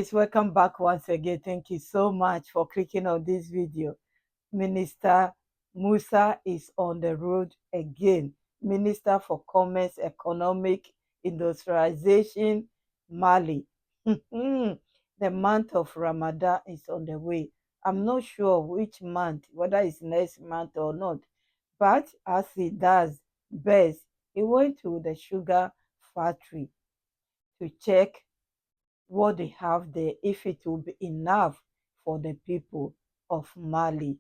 guys, welcome back once again. Thank you so much for clicking on this video. Minister MOUSSA is on the road again. Minister for Commerce, Economic, Industrialization, Mali. The month of Ramadan is on the way. I'm not sure which month, whether it's next month or not. But as he does best, he went to the sugar factory to check what they have there, if it will be enough for the people of Mali.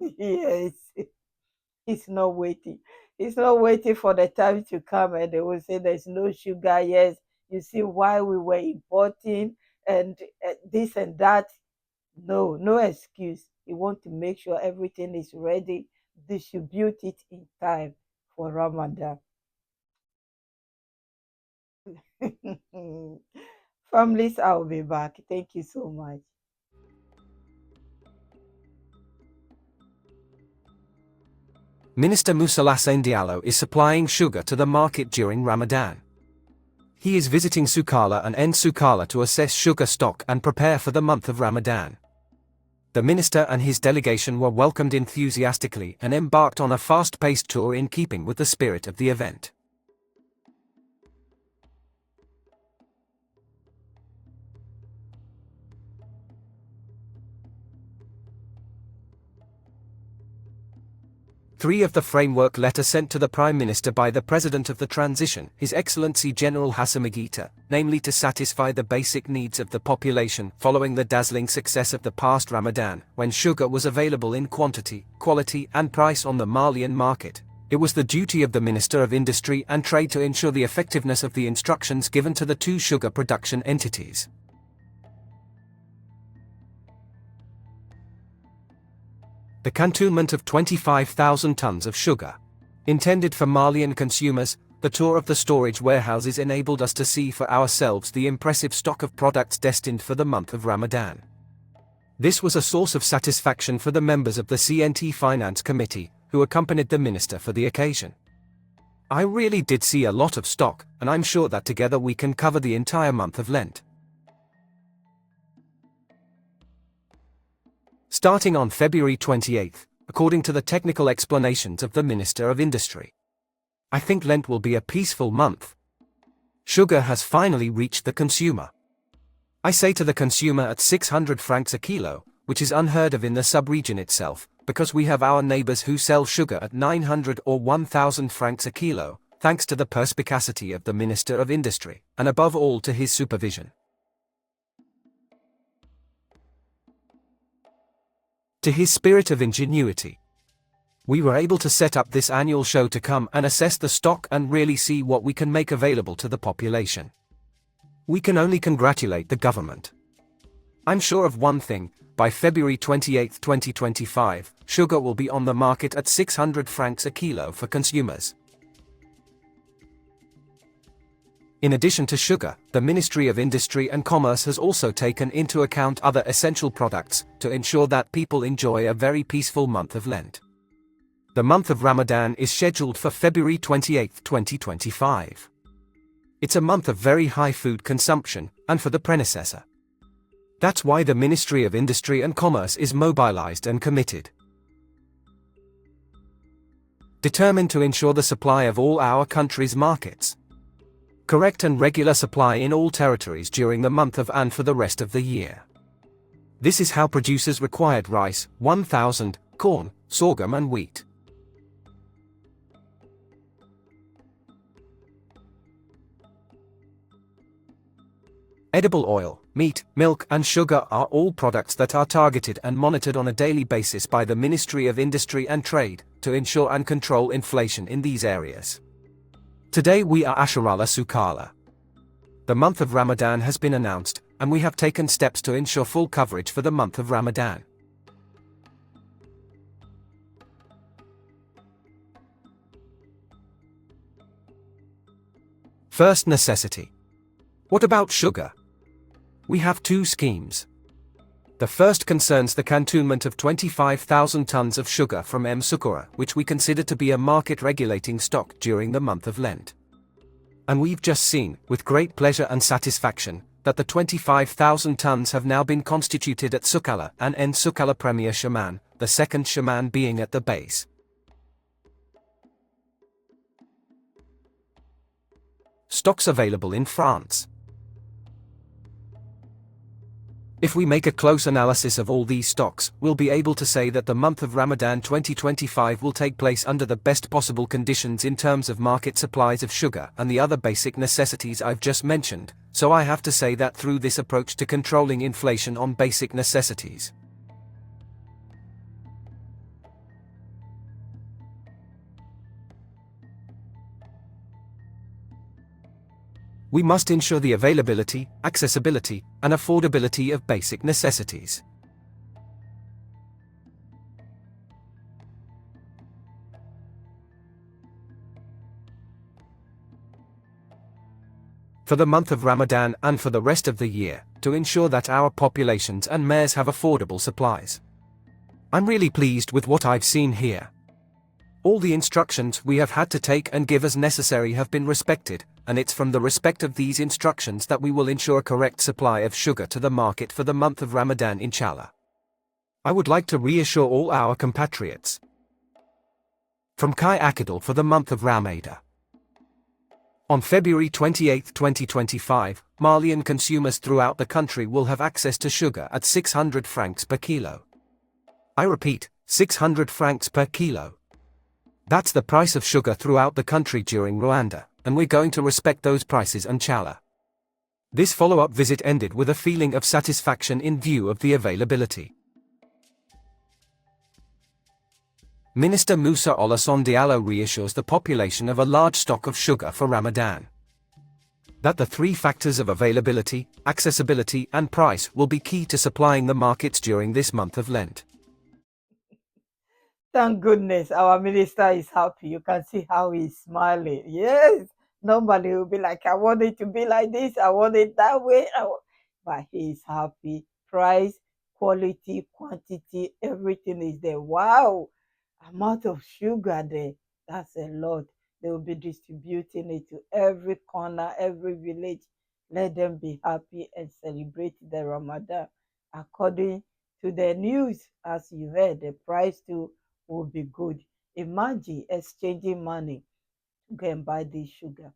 Yes, it's not waiting. It's not waiting for the time to come and they will say there's no sugar. Yes, you see why we were importing and this and that. No, no excuse. You want to make sure everything is ready, distribute it in time for Ramadan. Families, I'll be back. Thank you so much. Minister MOUSSA Allassane Diallo is supplying sugar to the market during Ramadan. He is visiting Soukala and Soukala to assess sugar stock and prepare for the month of Ramadan. The minister and his delegation were welcomed enthusiastically and embarked on a fast-paced tour in keeping with the spirit of the event. Three of the framework letter sent to the Prime Minister by the President of the Transition, His Excellency General Hassan Magita, namely to satisfy the basic needs of the population following the dazzling success of the past Ramadan, when sugar was available in quantity, quality and price on the Malian market. It was the duty of the Minister of Industry and Trade to ensure the effectiveness of the instructions given to the two sugar production entities. The cantonment of 25,000 tons of sugar. Intended for Malian consumers, the tour of the storage warehouses enabled us to see for ourselves the impressive stock of products destined for the month of Ramadan. This was a source of satisfaction for the members of the CNT Finance Committee, who accompanied the minister for the occasion. I really did see a lot of stock, and I'm sure that together we can cover the entire month of Lent. Starting on February 28, according to the technical explanations of the Minister of Industry. I think Lent will be a peaceful month. Sugar has finally reached the consumer. I say to the consumer at 600 francs a kilo, which is unheard of in the sub-region itself, because we have our neighbors who sell sugar at 900 or 1,000 francs a kilo, thanks to the perspicacity of the Minister of Industry, and above all to his supervision. To his spirit of ingenuity. We were able to set up this annual show to come and assess the stock and really see what we can make available to the population. We can only congratulate the government. I'm sure of one thing, by February 28, 2025, sugar will be on the market at 600 francs a kilo for consumers. In addition to sugar, the Ministry of Industry and Commerce has also taken into account other essential products to ensure that people enjoy a very peaceful month of Lent. The month of Ramadan is scheduled for February 28, 2025. It's a month of very high food consumption, and for the predecessor. That's why the Ministry of Industry and Commerce is mobilized and committed. Determined to ensure the supply of all our country's markets. Correct and regular supply in all territories during the month of and for the rest of the year. This is how producers required rice, 1,000, corn, sorghum and wheat. Edible oil, meat, milk and sugar are all products that are targeted and monitored on a daily basis by the Ministry of Industry and Trade to ensure and control inflation in these areas. Today we are Asharala Soukala. The month of Ramadan has been announced, and we have taken steps to ensure full coverage for the month of Ramadan. First necessity. What about sugar? We have two schemes. The first concerns the cantonment of 25,000 tons of sugar from Soukala, which we consider to be a market-regulating stock during the month of Lent. And we've just seen, with great pleasure and satisfaction, that the 25,000 tons have now been constituted at Sukala and en Sukala Premier Shaman, the second Shaman being at the base. Stocks available in France. If we make a close analysis of all these stocks, we'll be able to say that the month of Ramadan 2025 will take place under the best possible conditions in terms of market supplies of sugar and the other basic necessities I've just mentioned, so I have to say that through this approach to controlling inflation on basic necessities. We must ensure the availability, accessibility, and affordability of basic necessities. For the month of Ramadan and for the rest of the year, to ensure that our populations and mayors have affordable supplies. I'm really pleased with what I've seen here. All the instructions we have had to take and give as necessary have been respected, and it's from the respect of these instructions that we will ensure a correct supply of sugar to the market for the month of Ramadan, inshallah. I would like to reassure all our compatriots. From Kai Akadal for the month of Ramadan. On February 28, 2025, Malian consumers throughout the country will have access to sugar at 600 francs per kilo. I repeat, 600 francs per kilo. That's the price of sugar throughout the country during Rwanda, and we're going to respect those prices, inshallah. This follow-up visit ended with a feeling of satisfaction in view of the availability. Minister MOUSSA Allassane Diallo reassures the population of a large stock of sugar for Ramadan. That the three factors of availability, accessibility, and price will be key to supplying the markets during this month of Lent. Thank goodness our minister is happy. You can see how he's smiling. Yes, normally he'll be like, I want it to be like this, I want it that way. But he's happy. Price, quality, quantity, everything is there. Wow, amount of sugar there. That's a lot. They will be distributing it to every corner, every village. Let them be happy and celebrate the Ramadan. According to the news, as you heard, the price too will be good. Imagine exchanging money to go and buy this sugar.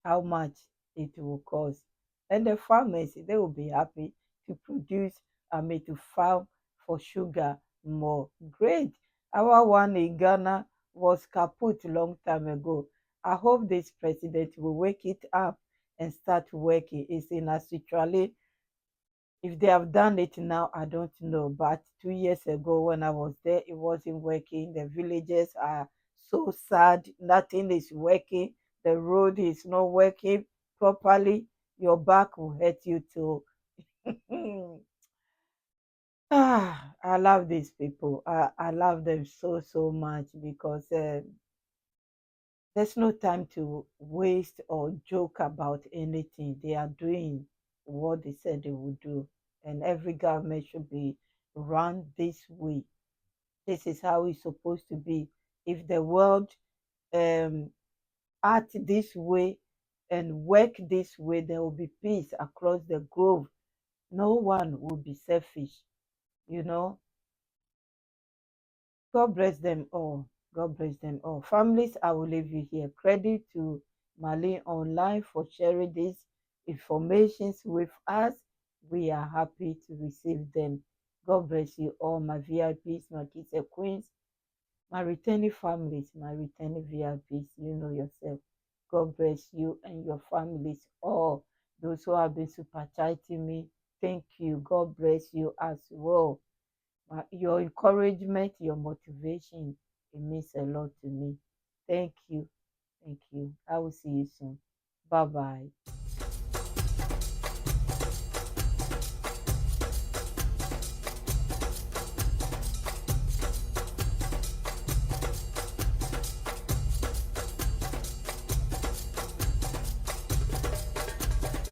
How much it will cost. And the farmers, they will be happy to produce, to farm for sugar more. Great. Our one in Ghana was kaput long time ago. I hope this president will wake it up and start working. It's in actually, if they have done it now, I don't know. But 2 years ago when I was there, it wasn't working. The villagers are so sad. Nothing is working. The road is not working properly. Your back will hurt you too. I love these people. I love them so, so much because there's no time to waste or joke about anything. They are doing what they said they would do. And every government should be run this way. This is how it's supposed to be. If the world um, act this way and work this way, there will be peace across the globe. No one will be selfish, you know. God bless them all. God bless them all. Families, I will leave you here. Credit to Mali Online for sharing these informations with us. We are happy to receive them. God bless you all, my VIPs, my kids and queens, my returning families, my returning VIPs. You know yourself. God bless you and your families all. Those who have been super chatting me, thank you. God bless you as well. Your encouragement, your motivation, it means a lot to me. Thank you. Thank you. I will see you soon. Bye bye.